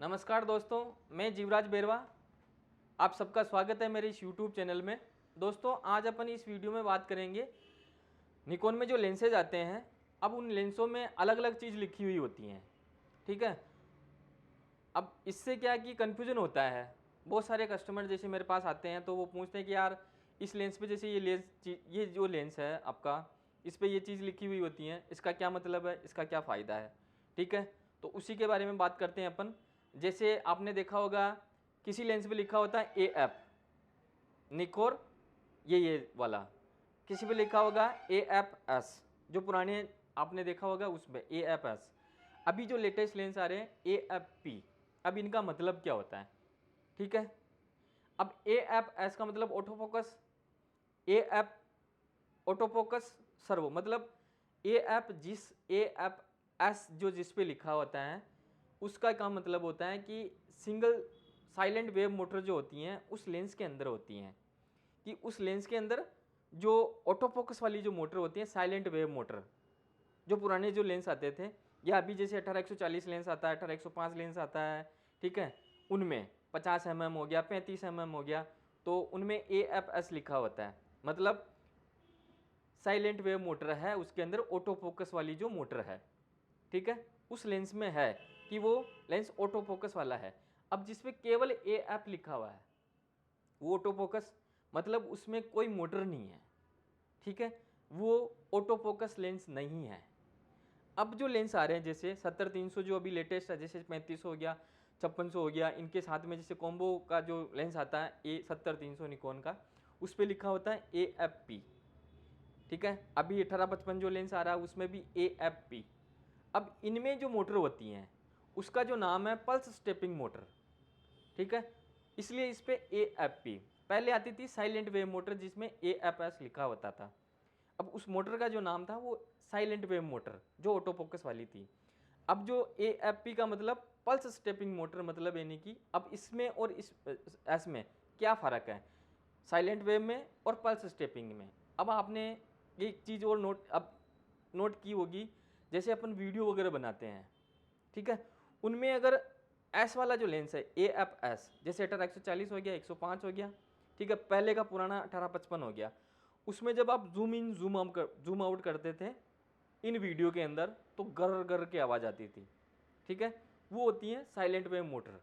नमस्कार दोस्तों, मैं जीवराज बेरवा। आप सबका स्वागत है मेरे इस YouTube चैनल में। दोस्तों, आज अपन इस वीडियो में बात करेंगे निकॉन में जो लेंसेज आते हैं। अब उन लेंसों में अलग अलग चीज़ लिखी हुई होती हैं, ठीक है। अब इससे क्या है कि कन्फ्यूजन होता है। बहुत सारे कस्टमर जैसे मेरे पास आते हैं तो वो पूछते हैं कि यार इस लेंस पे जैसे ये जो लेंस है आपका, इस पे ये चीज़ लिखी हुई होती है, इसका क्या मतलब है, इसका क्या फ़ायदा है, ठीक है। तो उसी के बारे में बात करते हैं अपन। जैसे आपने देखा होगा किसी लेंस पे लिखा होता है AF निकोर, ये वाला। किसी पे लिखा होगा AFS, जो पुराने आपने देखा होगा उसमें AFS। अभी जो लेटेस्ट लेंस आ रहे हैं AFP। अब इनका मतलब क्या होता है, ठीक है। अब AFS का मतलब auto focus, AF auto focus servo, मतलब AFS जो जिस पे लिखा होता है उसका क्या मतलब होता है कि सिंगल साइलेंट वेव मोटर जो होती हैं उस लेंस के अंदर होती हैं, कि उस लेंस के अंदर जो ऑटो फोकस वाली जो मोटर होती है, साइलेंट वेव मोटर, जो पुराने जो लेंस आते थे या अभी जैसे 18-140 लेंस आता है, 18-105 लेंस आता है, ठीक है। उनमें 50 mm हो गया, 35 mm हो गया, तो उनमें AFS लिखा होता है, मतलब साइलेंट वेव मोटर है, उसके अंदर ऑटो फोकस वाली जो मोटर है, ठीक है। उस लेंस में है कि वो लेंस ऑटो फोकस वाला है। अब जिसमें केवल AF लिखा हुआ है वो ऑटो फोकस, मतलब उसमें कोई मोटर नहीं है, ठीक है, वो ऑटो फोकस लेंस नहीं है। अब जो लेंस आ रहे हैं जैसे 70-300 जो अभी लेटेस्ट है, जैसे 3500 हो गया, 5600 हो गया, इनके साथ में जैसे कॉम्बो का जो लेंस आता है A70-300 निकॉन का, उस पर लिखा होता है AFP, ठीक है। अभी 1855 जो लेंस आ रहा है उसमें भी AFP। अब इनमें जो मोटर होती हैं उसका जो नाम है पल्स स्टेपिंग मोटर, ठीक है, इसलिए इस पे AFP। पहले आती थी साइलेंट वेव मोटर जिसमें AFS लिखा होता था। अब उस मोटर का जो नाम था वो साइलेंट वेव मोटर जो ऑटो फोकस वाली थी। अब जो AFP का मतलब पल्स स्टेपिंग मोटर, मतलब यानी कि अब इसमें और इस एस में क्या फ़र्क है, साइलेंट वेव में और पल्स स्टेपिंग में। अब आपने एक चीज़ और नोट की होगी, जैसे अपन वीडियो वगैरह बनाते हैं, ठीक है, उनमें अगर एस वाला जो लेंस है AFS, जैसे 18-140 हो गया, 105 हो गया, ठीक है, पहले का पुराना 1855 हो गया, उसमें जब आप जूम इन जूम आउट करते थे इन वीडियो के अंदर तो गर गर की आवाज़ आती थी, ठीक है, वो होती है साइलेंट वेव मोटर।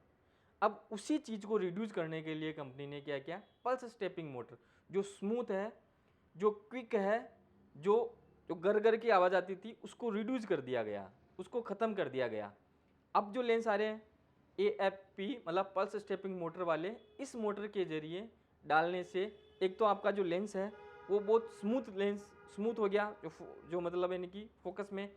अब उसी चीज़ को रिड्यूस करने के लिए कंपनी ने क्या किया, पल्स स्टेपिंग मोटर, जो स्मूथ है, जो क्विक है, जो जो गर गर की आवाज़ आती थी उसको रिड्यूस कर दिया गया, उसको ख़त्म कर दिया गया। अब जो लेंस आ रहे हैं AFP मतलब पल्स स्टेपिंग मोटर वाले, इस मोटर के जरिए डालने से एक तो आपका जो लेंस है वो बहुत स्मूथ हो गया, जो मतलब यानी कि फोकस में।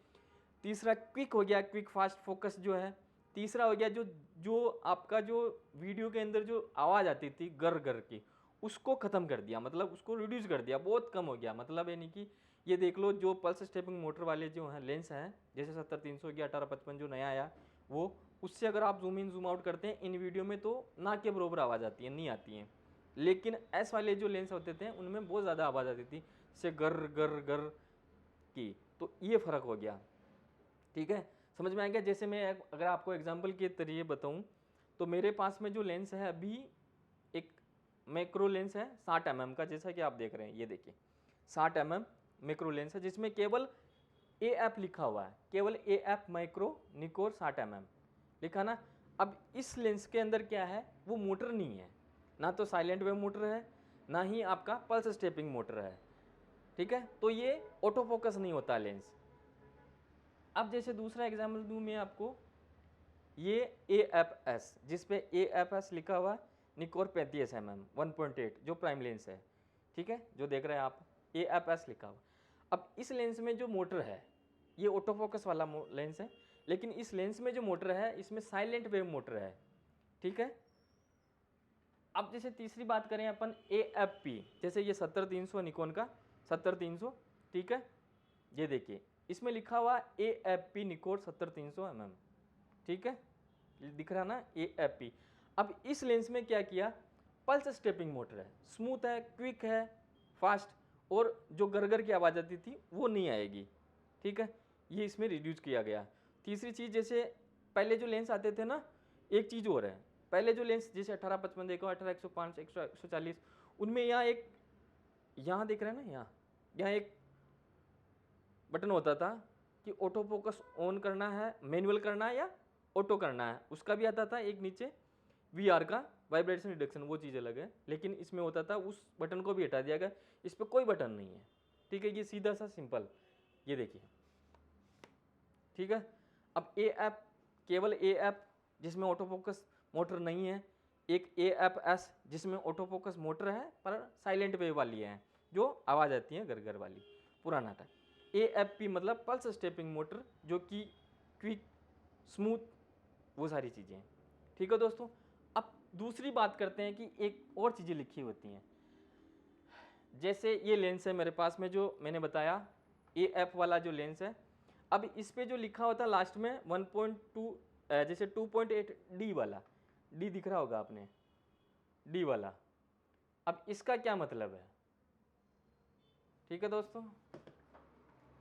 तीसरा क्विक हो गया, क्विक फास्ट फोकस जो है। तीसरा हो गया जो जो आपका जो वीडियो के अंदर जो आवाज़ आती थी गर गर की, उसको ख़त्म कर दिया, मतलब उसको रिड्यूस कर दिया, बहुत कम हो गया। मतलब यानी कि ये देख लो, जो पल्स स्टेपिंग मोटर वाले जो हैं लेंस हैं, जैसे 70-300 हो गया, 1855 जो नया आया वो, उससे अगर आप जूम इन जूम आउट करते हैं इन वीडियो में तो ना के बरोबर आवाज़ आती है, नहीं आती हैं। लेकिन एस वाले जो लेंस होते थे उनमें बहुत ज़्यादा आवाज़ आती थी, से गर गर गर की। तो ये फ़र्क हो गया, ठीक है, समझ में आ गया। जैसे मैं अगर आपको एग्जांपल के तरीके बताऊं तो मेरे पास में जो लेंस है अभी एक मैक्रो लेंस है 60 mm का, जैसा कि आप देख रहे हैं, ये देखिए 60 mm मैक्रो लेंस है जिसमें केवल AF लिखा हुआ है, केवल AF माइक्रो निकोर 60 mm लिखा ना। अब इस लेंस के अंदर क्या है, वो मोटर नहीं है, ना तो साइलेंट वेव मोटर है, ना ही आपका पल्स स्टेपिंग मोटर है, ठीक है। तो ये ऑटो फोकस नहीं होता लेंस। अब जैसे दूसरा एग्जाम्पल दूं मैं आपको, ये AFS जिस पे AFS लिखा हुआ है, निकोर 35 mm 1.8 जो प्राइम लेंस है, ठीक है, जो देख रहे हैं आप, AFS लिखा हुआ। अब इस लेंस में जो मोटर है ये ऑटो फोकस वाला लेंस है, लेकिन इस लेंस में जो मोटर है इसमें साइलेंट वेव मोटर है, ठीक है। अब जैसे तीसरी बात करें अपन AFP, जैसे ये 70-300 निकॉन का 70-300, ठीक है, ये देखिए इसमें लिखा हुआ AFP निकोर 70-300 mm, ठीक है, दिख रहा ना AFP। अब इस लेंस में क्या किया, पल्स स्टेपिंग मोटर है, स्मूथ है, क्विक है, फास्ट, और जो गरगर की आवाज़ आती थी वो नहीं आएगी, ठीक है, ये इसमें रिड्यूस किया गया। तीसरी चीज़, जैसे पहले जो लेंस आते थे ना एक चीज़ और है, पहले जो लेंस जैसे 18-55 देखो, 18-105, 100-140, उनमें यहाँ एक, यहाँ देख रहे हैं ना, यहाँ एक बटन होता था कि ऑटो फोकस ऑन करना है, मैनुअल करना है या ऑटो करना है, उसका भी आता था एक नीचे VR का वाइब्रेशन रिडक्शन, वो चीज़ अलग है। लेकिन इसमें होता था, उस बटन को भी हटा दिया गया, इस पर कोई बटन नहीं है, ठीक है, ये सीधा सा सिंपल, ये देखिए, ठीक है। अब ए ऐप, केवल ए ऐप जिसमें ऑटो फोकस मोटर नहीं है, एक AFS जिसमें ऑटो फोकस मोटर है पर साइलेंट वेव वाली है, जो आवाज़ आती है घर घर वाली, पुराना था। AFP मतलब पल्स स्टेपिंग मोटर, जो कि क्विक, स्मूथ, वो सारी चीज़ें हैं, ठीक है दोस्तों। अब दूसरी बात करते हैं कि एक और चीज़ें लिखी होती हैं, जैसे ये लेंस है मेरे पास में जो मैंने बताया, AF वाला जो लेंस है। अब इस पे जो लिखा होता है लास्ट में 1.2, जैसे 2.8 D वाला, D दिख रहा होगा आपने, D वाला, अब इसका क्या मतलब है, ठीक है दोस्तों।